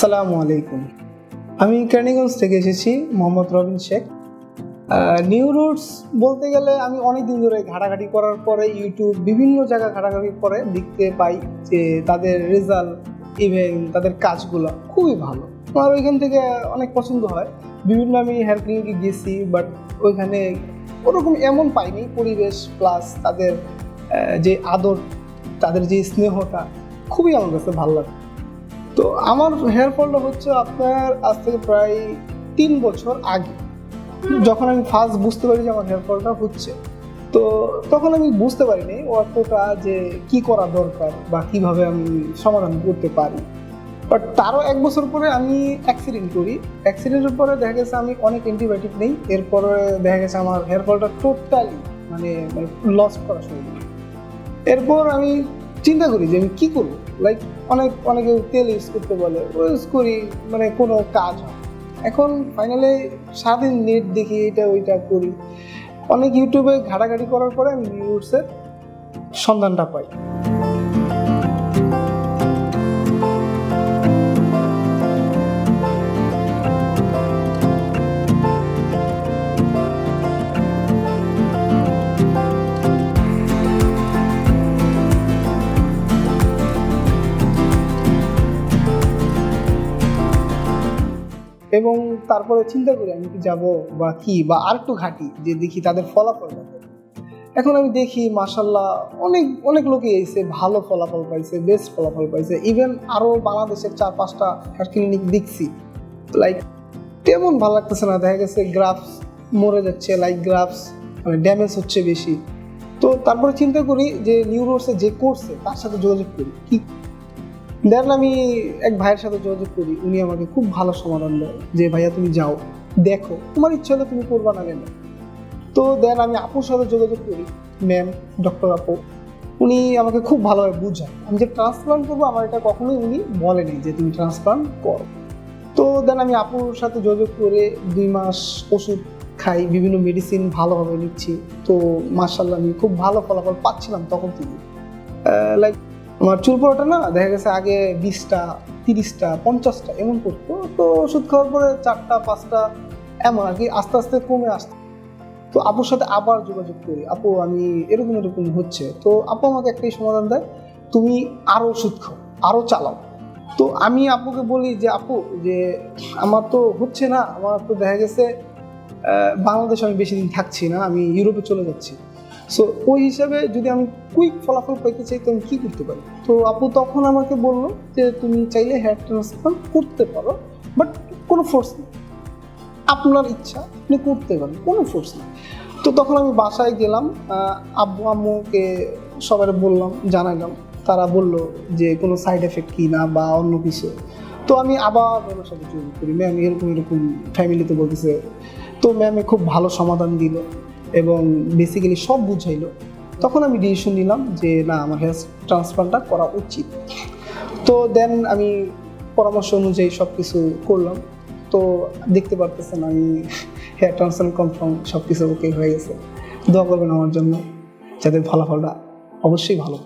আসসালামু আলাইকুম। আমি কেরানীগঞ্জ থেকে এসেছি, মোহাম্মদ রবিন শেখ। নিউ রুটস বলতে গেলে আমি অনেকদিন ধরে ঘাটাঘাটি করার পরে ইউটিউব বিভিন্ন জায়গায় ঘাটাঘাটির পরে দেখতে পাই যে তাদের রেজাল্ট ইভেন তাদের কাজগুলো খুবই ভালো। আমার ওইখান থেকে অনেক পছন্দ হয়। বিভিন্ন আমি হেয়ার ক্লিনিকে গেছি, বাট ওইখানে ওরকম এমন পাইনি পরিবেশ প্লাস তাদের যে আদর, তাদের যে স্নেহটা খুবই আমার কাছে ভালো লাগে। তো আমার হেয়ার ফলটা হচ্ছে আপনার আজ থেকে প্রায় 3 বছর আগে, যখন আমি ফার্স্ট বুঝতে পারি যে আমার হেয়ার ফলটা হচ্ছে। তো তখন আমি বুঝতে পারিনি অতটা যে কি করা দরকার বা কিভাবে আমি সমাধান করতে পারি। বাট তারও 1 বছর পরে আমি অ্যাক্সিডেন্ট করি। অ্যাক্সিডেন্টের পরে দেখা গেছে আমি অনেক অ্যান্টিবায়োটিক নেই, এরপরে দেখা গেছে আমার হেয়ার ফলটা টোটালি মানে লস করা শুরু করি। এরপর আমি চিন্তা করি যে আমি কী করবো, লাইক অনেকে তেল ইউজ করতে বলে, ইউজ করি, মানে কোনো কাজ হয়। এখন ফাইনালি সারাদিন নেট দেখি, এটা ওইটা করি, অনেক ইউটিউবে ঘাটাঘাটি করার পরে আমি নিউজের সন্ধানটা পাই। এবং তারপরে চিন্তা করি আমি কি যাবো বা আর একটু ঘাঁটি যে দেখি তাদের ফলাফল। এখন আমি দেখি মাশাআল্লাহ অনেক লোকই এসে ভালো ফলাফল পাইছে, বেস্ট ফলাফল পাইছে। ইভেন আরও বাংলাদেশের 4-5টা হেয়ার ক্লিনিক দেখছি, লাইক তেমন ভালো লাগতেছে না। দেখা গেছে গ্রাফস মরে যাচ্ছে, লাইক গ্রাফস মানে ড্যামেজ হচ্ছে বেশি। তো তারপরে চিন্তা করি যে নিউরোসে যে করছে তার সাথে যোগাযোগ করি। কি দেন আমি এক ভাইয়ের সাথে যোগাযোগ করি, উনি আমাকে খুব ভালো সমাধান দেয় যে ভাইয়া তুমি যাও, দেখো, তোমার ইচ্ছা হলে তুমি করবা না কেন। তো দেন আমি আপুর সাথে যোগাযোগ করি, ম্যাম, ডক্টর আপু। উনি আমাকে খুব ভালোভাবে বুঝায় আমি যে ট্রান্সপ্লান্ট করবো, আমার এটা কখনোই উনি বলেনি যে তুমি ট্রান্সপ্লান্ট করো। তো দেন আমি আপুর সাথে যোগাযোগ করে 2 মাস ওষুধ খাই, বিভিন্ন মেডিসিন ভালোভাবে নিচ্ছি। তো মাশাআল্লাহ আমি খুব ভালো ফলাফল পাচ্ছিলাম তখন থেকে। লাইক আমার চুল পড়াটা না দেখা গেছে আগে 20টা 30টা 50টা এমন করতো, তো ওষুধ খাওয়ার পরে 4টা 5টা এমন আর কি আস্তে আস্তে কমে আসতো। তো আপুর সাথে আবার যোগাযোগ করি, আপু আমি এরকম হচ্ছে। তো আপু আমাকে একটাই সমাধান দেয়, তুমি আরও ওষুধ খাও, আরও চালাও। তো আমি আপুকে বলি যে আপু, যে আমার তো হচ্ছে না, আমার তো দেখা গেছে বাংলাদেশে আমি বেশি দিন থাকছি না, আমি ইউরোপে চলে যাচ্ছি। সো ওই হিসাবে যদি আমি কুইক ফলাফল পাইতে চাই তো আমি কী করতে পারি। তো আপু তখন আমাকে বললো যে তুমি চাইলে হেয়ার ট্রান্সপ্লান্ট করতে পারো, বাট কোনো ফোর্স নেই, আপনার ইচ্ছা আপনি করতে পারেন, কোনো ফোর্স নেই। তো তখন আমি বাসায় গেলাম, আব্বু আম্মুকে সবাই বললাম, জানালাম। তারা বলল যে কোনো সাইড এফেক্ট কি না বা অন্য কিছু। তো আমি আবার ওনার সাথে যোগাযোগ করি, ম্যাম এরকম ফ্যামিলিতে বলতেছে। তো ম্যামে খুব ভালো সমাধান দিল এবং বেসিক্যালি সব বুঝাইলো। তখন আমি ডিসিশন নিলাম যে না, আমার হেয়ার ট্রান্সপ্লান্টটা করা উচিত। তো দেন আমি পরামর্শ অনুযায়ী সব কিছু করলাম। তো দেখতে পারতেছেন আমি হেয়ার ট্রান্সপ্লান্ট কনফার্ম, সব কিছু ওকে হয়ে গেছে। দোয়া করবেন আমার জন্য যাতে ফলাফলটা অবশ্যই ভালো।